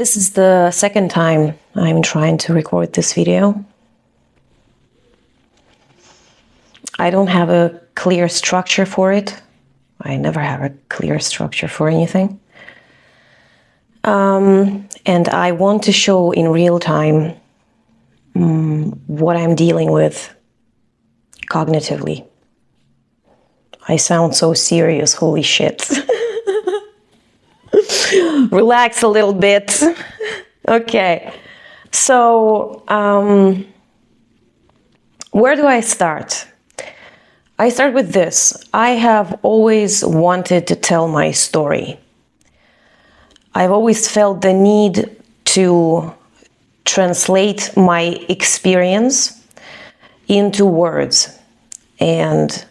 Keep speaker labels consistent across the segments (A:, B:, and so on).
A: This is the second time I'm trying to record this video. I don't have a clear structure for it. I never have a clear structure for anything. And I want to show in real time what I'm dealing with cognitively. I sound so serious, holy shit. Relax a little bit. Okay, so where do I start? I start with this. I have always wanted to tell my story. I've always felt the need to translate my experience into words, and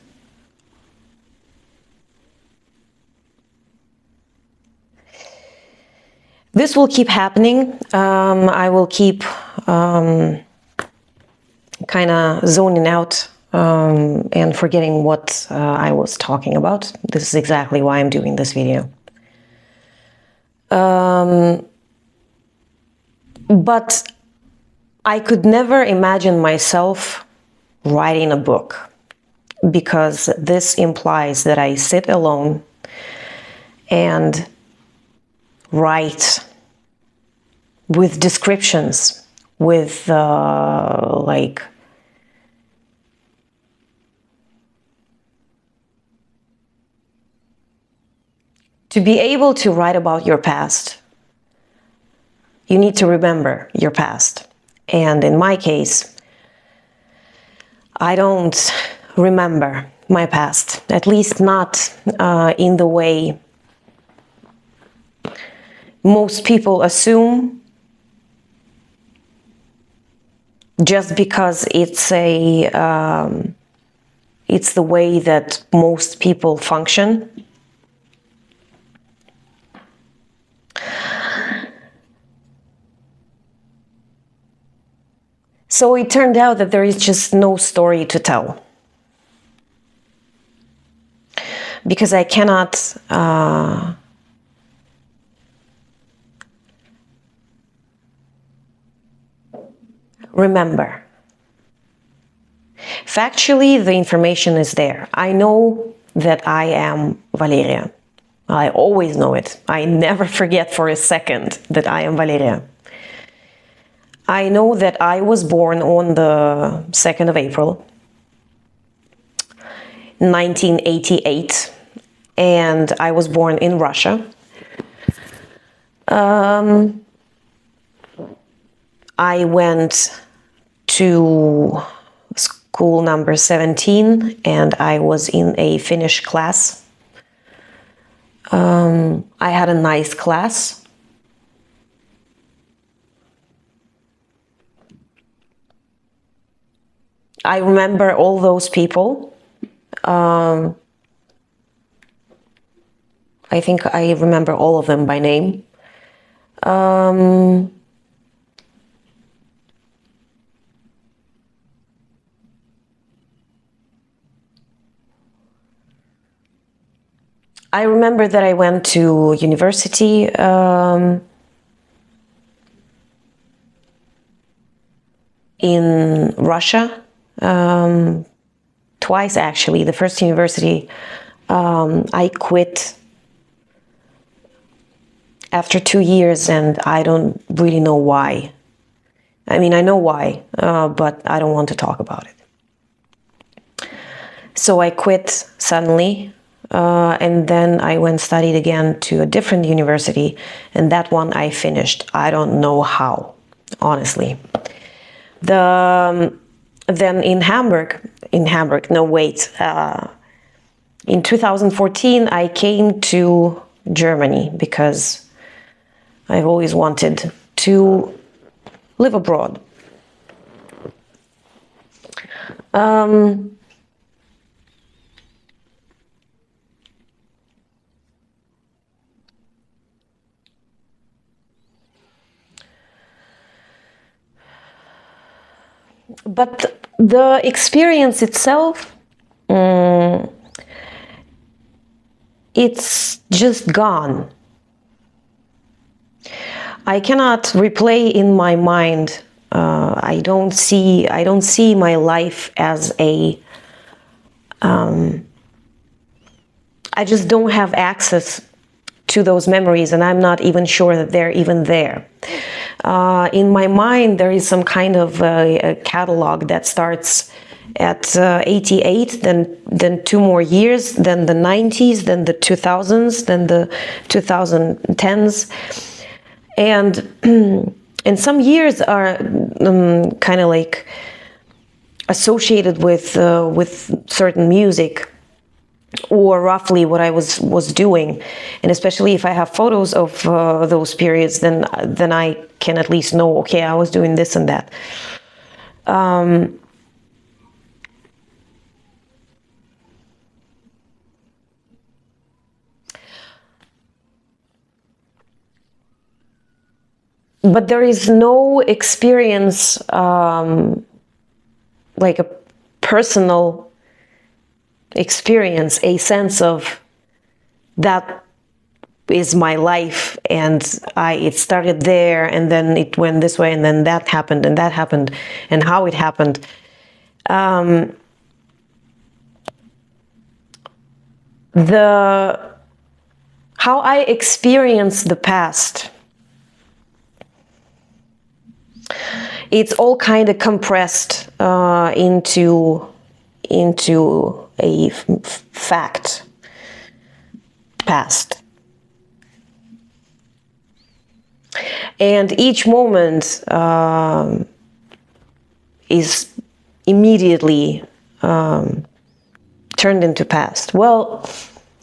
A: this will keep happening. I will keep kind of zoning out and forgetting what I was talking about. This is exactly why I'm doing this video. But I could never imagine myself writing a book, because this implies that I sit alone and write with descriptions, with like to be able to write about your past, you need to remember your past. And in my case, I don't remember my past, at least not in the way most people assume, just because it's the way that most people function. So it turned out that there is just no story to tell, because I cannot remember. Factually, the information is there. I know that I am Valeria. I always know it. I never forget for a second that I am Valeria. I know that I was born on the 2nd of April, 1988, and I was born in Russia. I went to school number 17, and I was in a Finnish class. I had a nice class. I remember all those people. I think I remember all of them by name. I remember that I went to university in Russia. Twice, actually. The first university I quit after 2 years, and I don't really know why. I mean, I know why, but I don't want to talk about it. So I quit suddenly, and then I went studied again to a different university, and that one I finished. I don't know how, honestly. Then in Hamburg, no wait, in 2014 I came to Germany because I've always wanted to live abroad. But the experience itself, it's just gone. I cannot replay in my mind. I don't see my life as a. I just don't have access to those memories, and I'm not even sure that they're even there. In my mind, there is some kind of a catalog that starts at 88, then 2 more years, then the 90s, then the 2000s, then the 2010s, and some years are kind of like associated with certain music, or roughly what I was doing. And especially if I have photos of those periods, then I can at least know, okay, I was doing this and that. But there is no experience, like a personal experience, a sense of that is my life, and it started there, and then it went this way, and then that happened, and how it happened. How I experience the past, it's all kind of compressed into a fact past, and each moment is immediately turned into past. Well,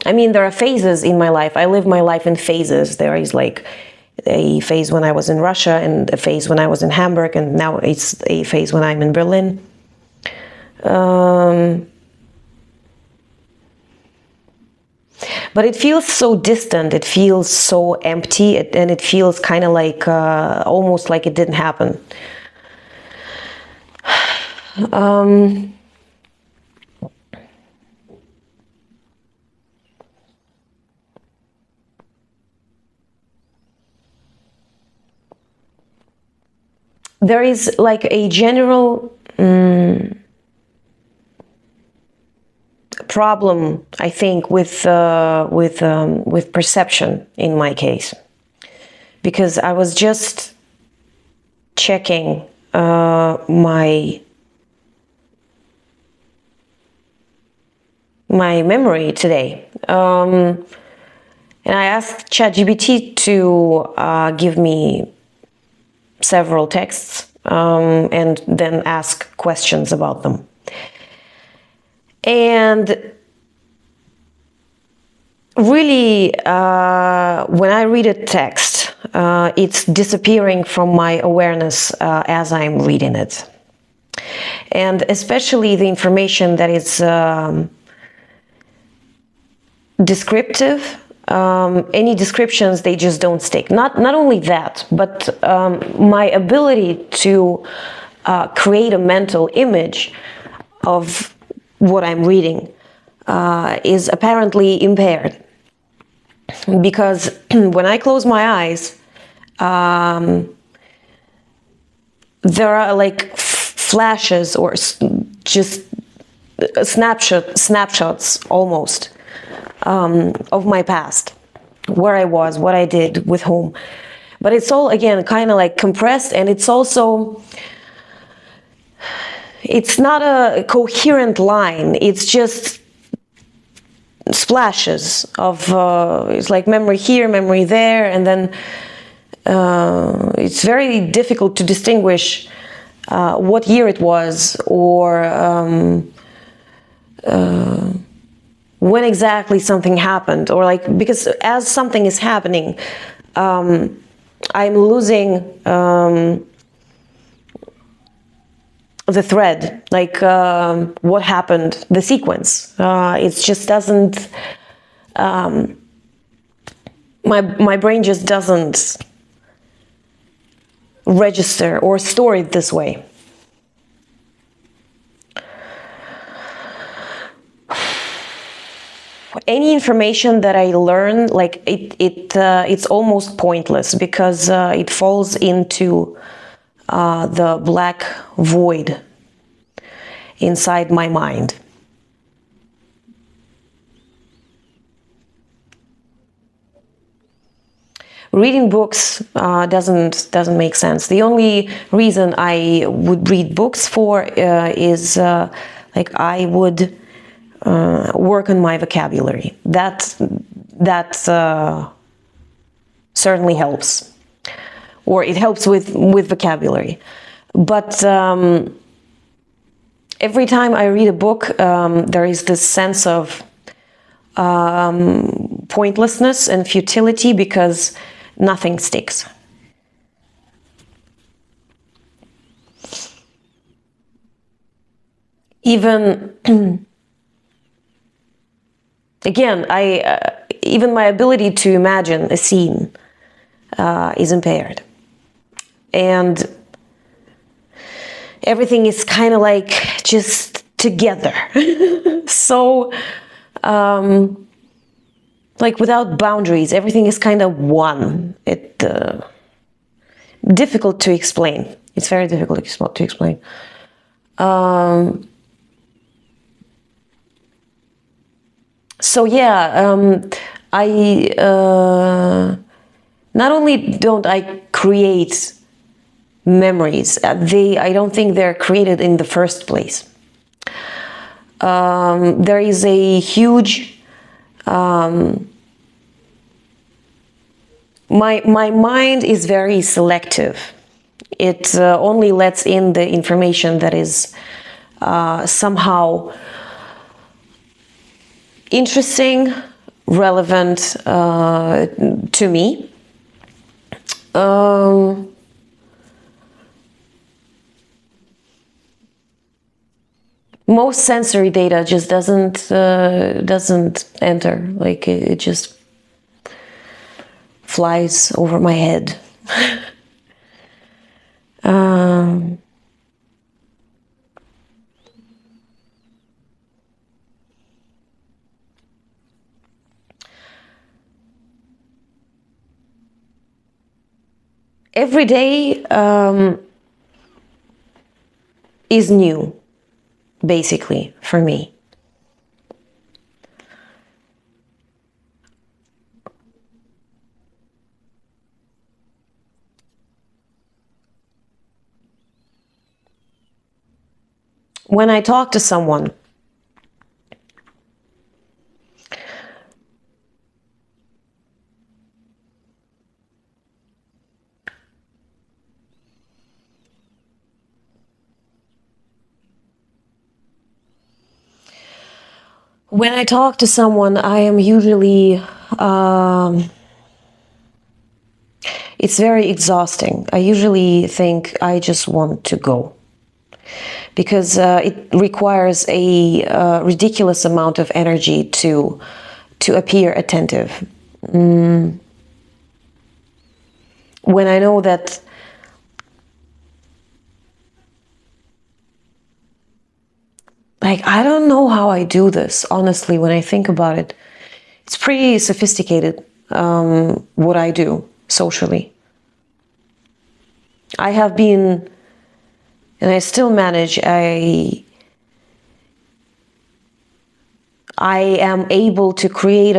A: I mean, there are phases in my life. I live my life in phases. There is like a phase when I was in Russia, and a phase when I was in Hamburg, and now it's a phase when I'm in Berlin. But it feels so distant, it feels so empty, and it feels kind of like, almost like it didn't happen. There is like a general problem, I think, with perception in my case, because I was just checking my memory today, and I asked ChatGPT to give me several texts, and then ask questions about them. And really, when I read a text, it's disappearing from my awareness as I'm reading it. And especially the information that is descriptive, any descriptions, they just don't stick. Not only that, but my ability to create a mental image of what I'm reading is apparently impaired, because when I close my eyes, there are like flashes or just snapshots almost of my past, where I was, what I did, with whom. But it's all, again, kind of like compressed, and it's also, it's not a coherent line. It's just splashes of, it's like memory here, memory there, and then it's very difficult to distinguish what year it was, or when exactly something happened, or like, because as something is happening, I'm losing the thread, like what happened, the sequence. It just doesn't, my brain just doesn't register or store it this way. any information that I learn, like it's almost pointless because it falls into the black void inside my mind. Reading books doesn't make sense. The only reason I would read books for is like I would work on my vocabulary. That certainly helps, or it helps with vocabulary. But every time I read a book, there is this sense of pointlessness and futility because nothing sticks. Even again, even my ability to imagine a scene is impaired, and everything is kind of like just together. So like without boundaries, everything is kind of one. It difficult to explain. It's very difficult to explain. So yeah, I not only don't I create memories, I don't think they're created in the first place. There is a huge my mind is very selective. It only lets in the information that is somehow interesting, relevant to me. Most sensory data just doesn't enter. Like it just flies over my head. Every day is new, basically, for me. When I talk to someone, I am usually, it's very exhausting. I usually think I just want to go. Because it requires a ridiculous amount of energy to appear attentive. When I know that like, I don't know how I do this, honestly, when I think about it. It's pretty sophisticated, what I do socially. I have been, and I still manage, I am able to create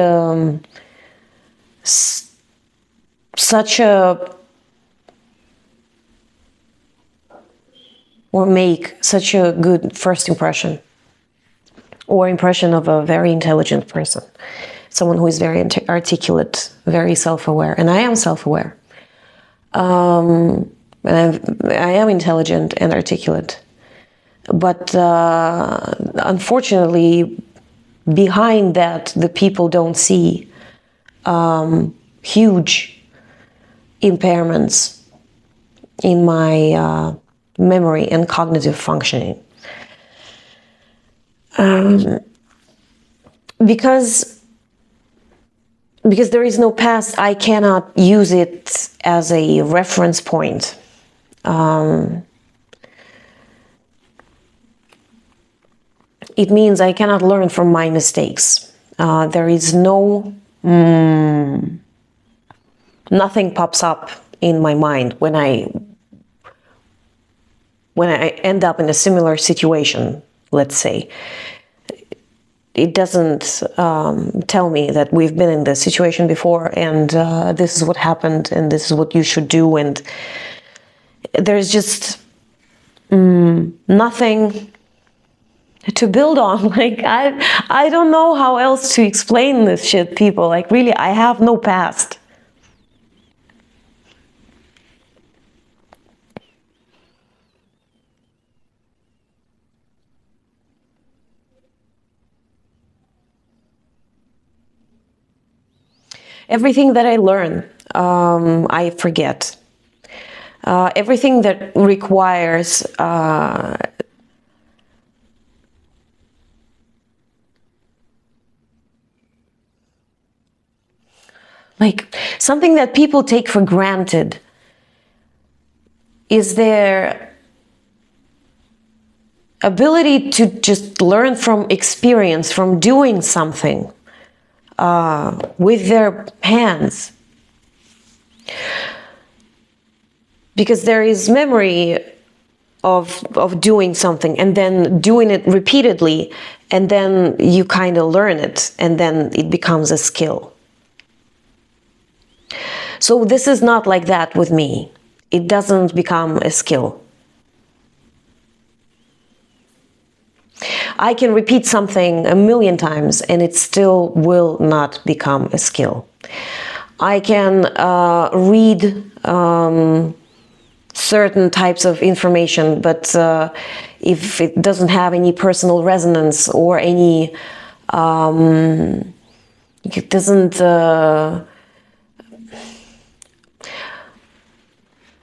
A: such a, or make such a good first impression, or impression of a very intelligent person, someone who is very articulate, very self-aware, and I am self-aware. And I am intelligent and articulate, but unfortunately, behind that, the people don't see huge impairments in my memory and cognitive functioning. Because there is no past, I cannot use it as a reference point. It means I cannot learn from my mistakes. There is no, nothing pops up in my mind when I end up in a similar situation, let's say. It doesn't tell me that we've been in this situation before, and this is what happened, and this is what you should do, and there's just nothing to build on. Like, I don't know how else to explain this shit, people. Like, really, I have no past. Everything that I learn, I forget. Everything that requires like something that people take for granted is their ability to just learn from experience, from doing something with their hands. Because there is memory of doing something and then doing it repeatedly, and then you kind of learn it, and then it becomes a skill. So this is not like that with me. It doesn't become a skill. I can repeat something a million times and it still will not become a skill. I can read certain types of information, but if it doesn't have any personal resonance or any, it doesn't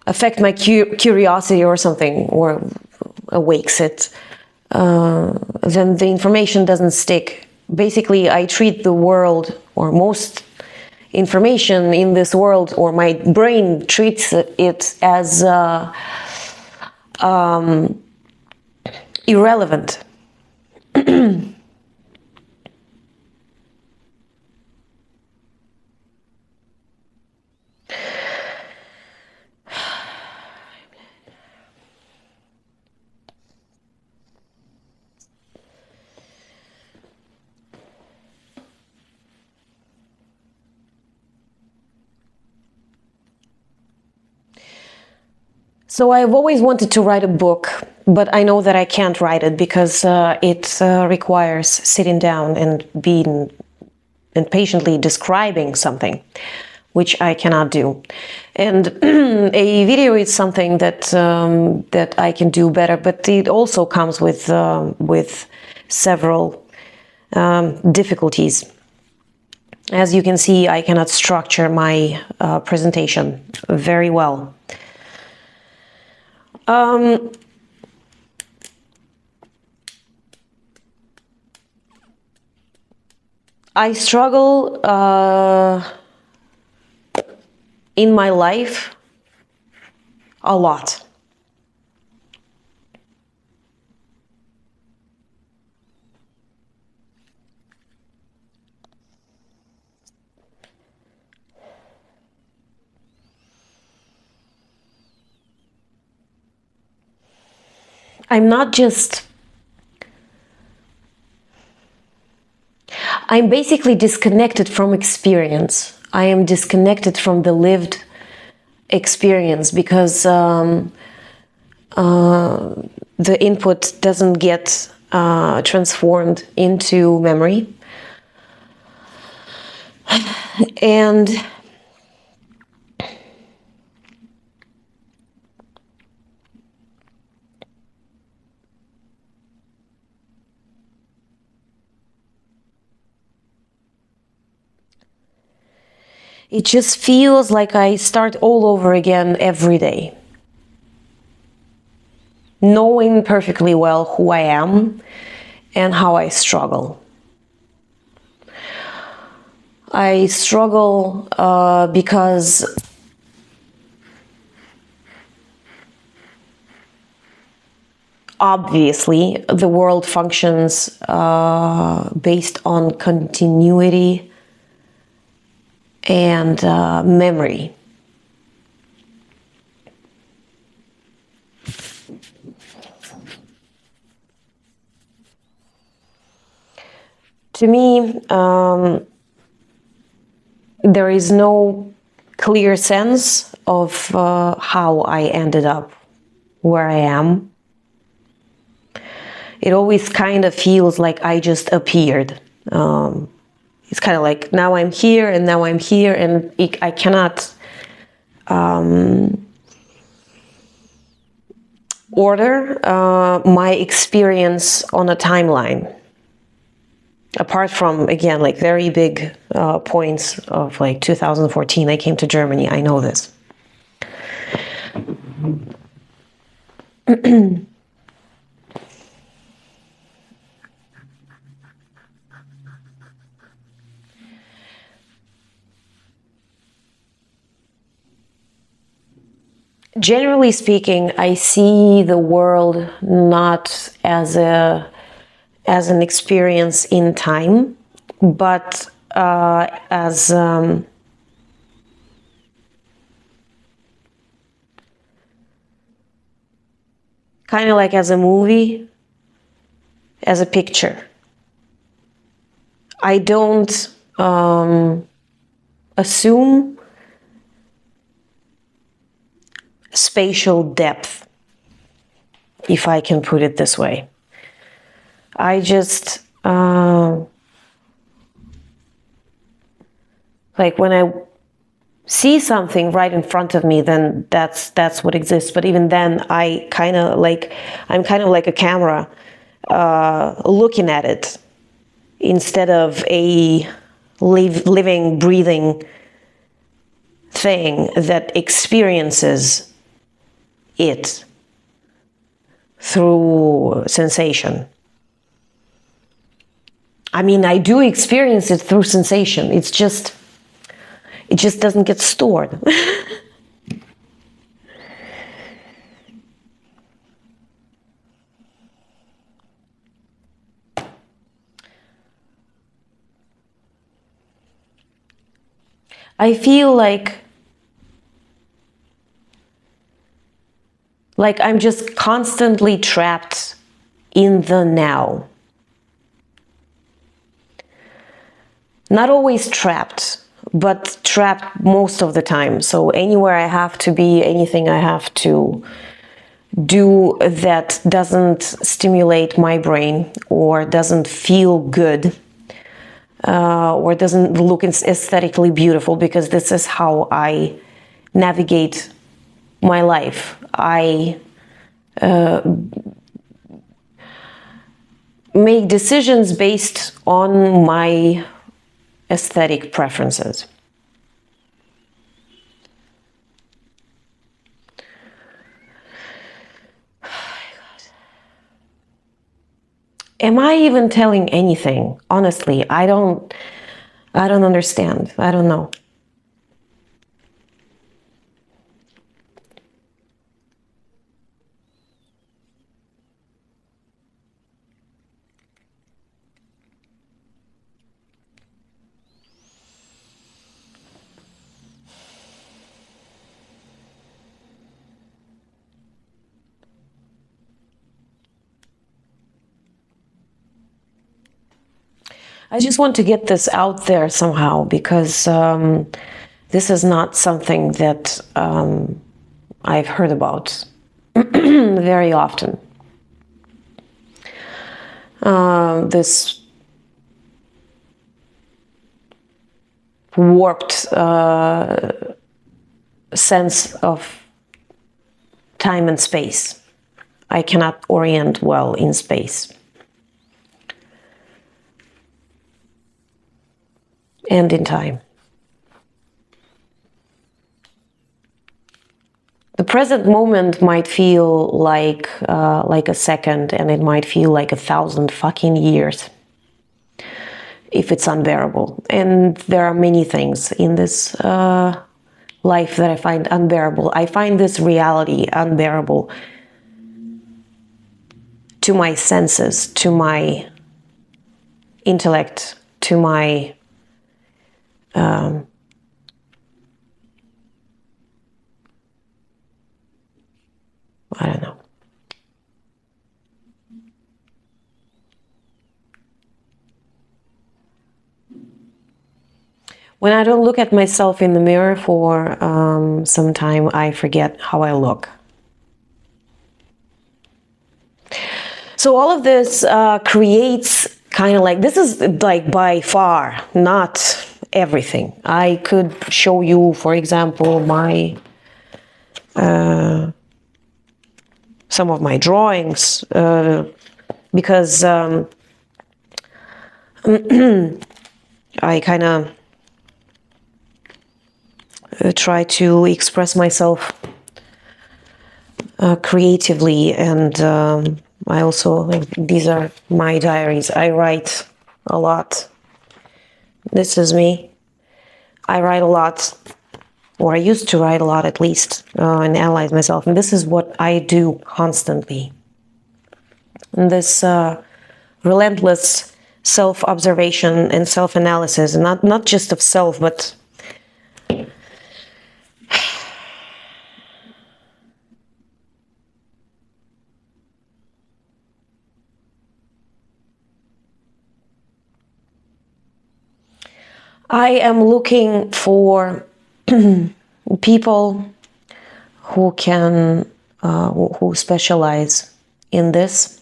A: affect my curiosity or something, or awakes it, then the information doesn't stick. Basically, I treat the world, or most information in this world, or my brain treats it as irrelevant. So I've always wanted to write a book, but I know that I can't write it because it requires sitting down and being and patiently describing something, which I cannot do. And a video is something that that I can do better, but it also comes with several difficulties. As you can see, I cannot structure my presentation very well. I struggle in my life a lot. I'm basically disconnected from experience. I am disconnected from the lived experience because the input doesn't get transformed into memory. And it just feels like I start all over again every day, knowing perfectly well who I am and how I struggle. I struggle because Obviously, the world functions based on continuity and memory. To me, there is no clear sense of how I ended up where I am. It always kind of feels like I just appeared. It's kind of like now I'm here and now I'm here, and I cannot order my experience on a timeline. Apart from, again, like very big points of like 2014, I came to Germany. I know this. Generally speaking, I see the world not as an experience in time, but as kind of like as a movie, as a picture. I don't assume spatial depth, if I can put it this way. I just like when I see something right in front of me, then that's what exists. But even then, I'm kind of like a camera looking at it instead of a living, breathing thing that experiences it through sensation. I mean, I do experience it through sensation. It just doesn't get stored. I feel like I'm just constantly trapped in the now. Not always trapped, but trapped most of the time. So anywhere I have to be, anything I have to do that doesn't stimulate my brain or doesn't feel good or doesn't look aesthetically beautiful, because this is how I navigate my life. I make decisions based on my aesthetic preferences. Am I even telling anything? Honestly, I don't understand. I don't know. I just want to get this out there somehow, because this is not something that I've heard about very often. This warped sense of time and space. I cannot orient well in space. And in time. The present moment might feel like a second, and it might feel like 1,000 fucking years if it's unbearable. And there are many things in this life that I find unbearable. I find this reality unbearable to my senses, to my intellect, to my I don't know. When I don't look at myself in the mirror for some time, I forget how I look. So all of this creates kind of like, this is like by far not everything. I could show you, for example, my some of my drawings, because I kind of try to express myself creatively, and I also, like, these are my diaries. I write a lot. This is me. I write a lot, or I used to write a lot at least, and analyze myself. And this is what I do constantly. And this relentless self-observation and self-analysis, and not just of self, but I am looking for people who can, who specialize in this,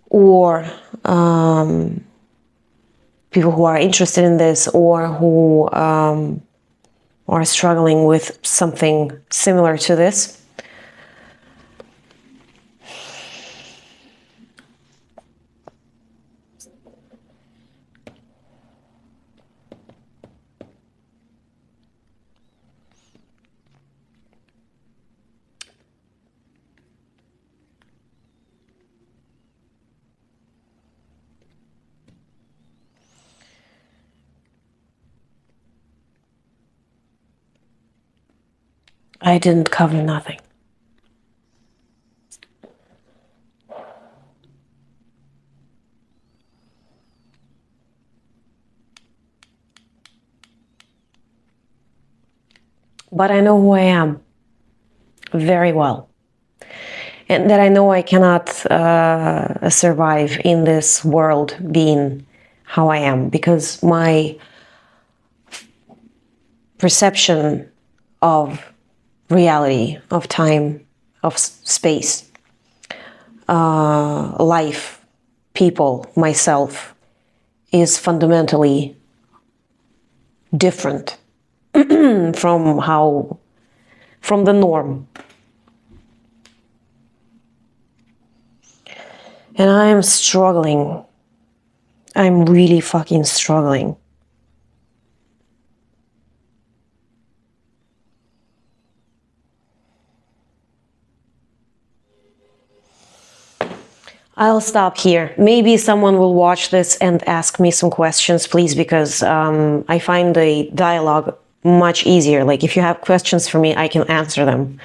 A: or people who are interested in this, or who are struggling with something similar to this. I didn't cover nothing. But I know who I am very well. And that I know I cannot survive in this world being how I am, because my perception of reality, of time, of space, life, people, myself, is fundamentally different from the norm. And I am struggling. I'm really fucking struggling. I'll stop here. Maybe someone will watch this and ask me some questions, please, because I find the dialogue much easier. Like, if you have questions for me, I can answer them.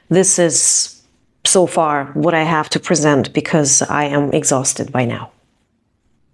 A: This is so far what I have to present, because I am exhausted by now.